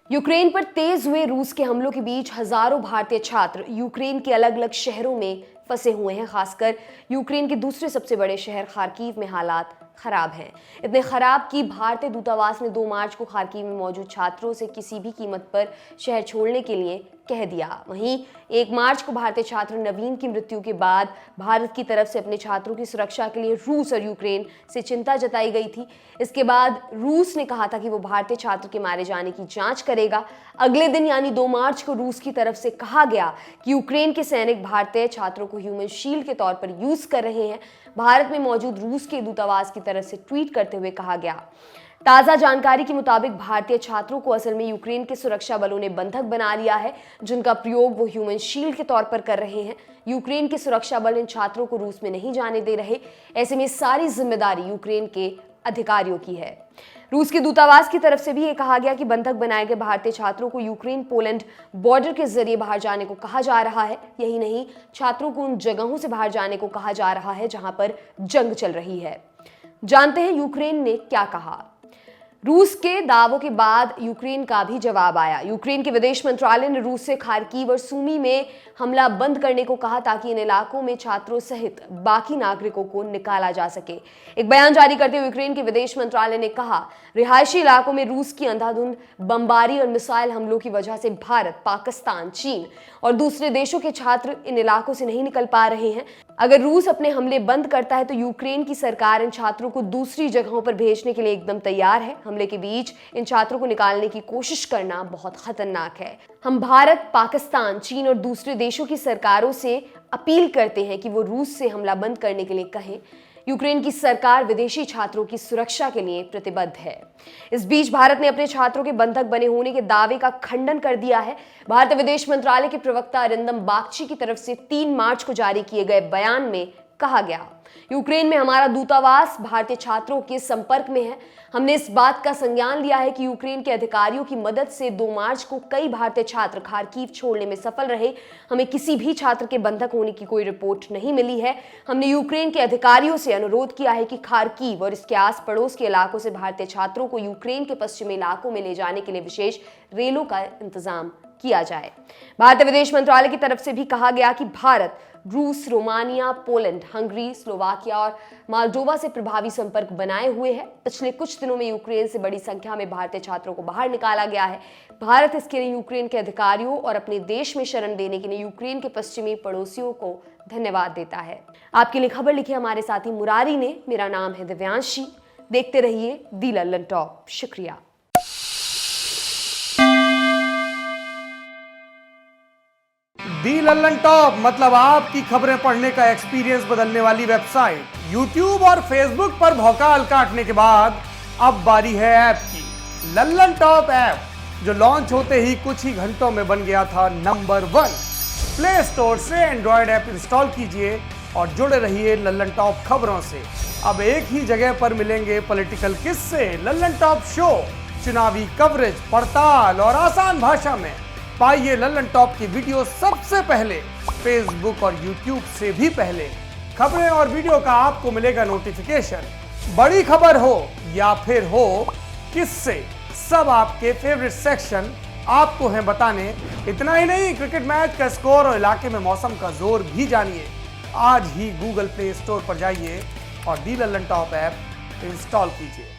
Ukraine पर तेज हुए रूस के हमलों के बीच हजारों भारतीय छात्र यूक्रेन के अलग अलग शहरों में फंसे हुए हैं। खासकर यूक्रेन के दूसरे सबसे बड़े शहर खार्किव में हालात खराब हैं। इतने खराब कि भारतीय दूतावास ने 2 मार्च को खार्किव में मौजूद छात्रों से किसी भी कीमत पर शहर छोड़ने के लिए कह दिया। वहीं 1 मार्च को भारतीय छात्र नवीन की मृत्यु के बाद भारत की तरफ से अपने छात्रों की सुरक्षा के लिए रूस और यूक्रेन से चिंता जताई गई थी। इसके बाद रूस ने कहा था कि वो भारतीय छात्र के मारे जाने की जांच करेगा। अगले दिन यानी 2 मार्च को रूस की तरफ से कहा गया कि यूक्रेन के सैनिक भारतीय छात्रों को ह्यूमन शील्ड के तौर पर यूज कर रहे हैं। भारत में मौजूद रूस के दूतावास की तरफ से ट्वीट करते हुए कहा गया, ताजा जानकारी के मुताबिक भारतीय छात्रों को असल में यूक्रेन के सुरक्षा बलों ने बंधक बना लिया है, जिनका प्रयोग वो ह्यूमन शील्ड के तौर पर कर रहे हैं। यूक्रेन के सुरक्षा बल इन छात्रों को रूस में नहीं जाने दे रहे। ऐसे में सारी जिम्मेदारी यूक्रेन के अधिकारियों की है। रूस के दूतावास की तरफ से भी ये कहा गया कि बंधक बनाए गए भारतीय छात्रों को यूक्रेन पोलैंड बॉर्डर के जरिए बाहर जाने को कहा जा रहा है। यही नहीं, छात्रों को उन जगहों से बाहर जाने को कहा जा रहा है जहां पर जंग चल रही है। जानते हैं यूक्रेन ने क्या कहा। रूस के दावों के बाद यूक्रेन का भी जवाब आया। यूक्रेन के विदेश मंत्रालय ने रूस से खार्किव और सूमी में हमला बंद करने को कहा ताकि इन इलाकों में छात्रों सहित बाकी नागरिकों को निकाला जा सके। एक बयान जारी करते हुए यूक्रेन के विदेश मंत्रालय ने कहा, रिहायशी इलाकों में रूस की अंधाधुंध बमबारी और मिसाइल हमलों की वजह से भारत, पाकिस्तान, चीन और दूसरे देशों के छात्र इन इलाकों से नहीं निकल पा रहे हैं। अगर रूस अपने हमले बंद करता है तो यूक्रेन की सरकार इन छात्रों को दूसरी जगहों पर भेजने के लिए एकदम तैयार है। हमले के बीच इन छात्रों को निकालने की कोशिश करना बहुत खतरनाक है। हम भारत, पाकिस्तान, चीन और दूसरे देशों की सरकारों से अपील करते हैं कि वो रूस से हमला बंद करने के लिए कहें। यूक्रेन की सरकार विदेशी छात्रों की सुरक्षा के लिए प्रतिबद्ध है। इस बीच भारत ने अपने छात्रों के बंधक बने होने के दावे का खंडन कर दिया है। भारतीय विदेश मंत्रालय के प्रवक्ता अरिंदम बागची की तरफ से 3 मार्च को जारी किए गए बयान में कहा गया, यूक्रेन में हमारा दूतावास भारतीय छात्रों के संपर्क में है। हमने इस बात का संज्ञान लिया है कि यूक्रेन के अधिकारियों की मदद से 2 मार्च को कई भारतीय छात्र खार्किव छोड़ने में सफल रहे। हमें किसी भी छात्र के बंधक होने की कोई रिपोर्ट नहीं मिली है। हमने यूक्रेन के अधिकारियों से अनुरोध किया है कि खार्किव और इसके आस पड़ोस के इलाकों से भारतीय छात्रों को यूक्रेन के पश्चिमी इलाकों में ले जाने के लिए विशेष रेलों का इंतजाम किया जाए। भारतीय विदेश मंत्रालय की तरफ से भी कहा गया कि भारत रूस, रोमानिया, पोलैंड, हंगरी, स्लोवाकिया और मोल्डोवा से प्रभावी संपर्क बनाए हुए है। पिछले कुछ दिनों में यूक्रेन से बड़ी संख्या में भारतीय छात्रों को बाहर निकाला गया है। भारत इसके लिए यूक्रेन के अधिकारियों और अपने देश में शरण देने के लिए यूक्रेन के पश्चिमी पड़ोसियों को धन्यवाद देता है। आपके लिए खबर लिखी हमारे साथी मुरारी ने। मेरा नाम है दिव्यांशी। देखते रहिए दी लल्लन टॉप। शुक्रिया। दी लल्लन टॉप मतलब आपकी खबरें पढ़ने का एक्सपीरियंस बदलने वाली वेबसाइट। YouTube और Facebook पर भौकाल काटने के बाद अब बारी है ऐप की। लल्लन टॉप ऐप जो लॉन्च होते ही कुछ ही घंटों में बन गया था नंबर 1। प्ले स्टोर से एंड्रॉयड ऐप इंस्टॉल कीजिए और जुड़े रहिए लल्लन टॉप खबरों से। अब एक ही जगह पर मिलेंगे पॉलिटिकल किस्से, लल्लन टॉप शो, चुनावी कवरेज, पड़ताल और आसान भाषा में। पाइए लल्लन टॉप की वीडियो सबसे पहले, फेसबुक और यूट्यूब से भी पहले। खबरें और वीडियो का आपको मिलेगा नोटिफिकेशन। बड़ी खबर हो या फिर हो किससे, सब आपके फेवरेट सेक्शन आपको हैं बताने। इतना ही नहीं, क्रिकेट मैच का स्कोर और इलाके में मौसम का जोर भी जानिए। आज ही गूगल प्ले स्टोर पर जाइए और दी लल्लन टॉप ऐप इंस्टॉल कीजिए।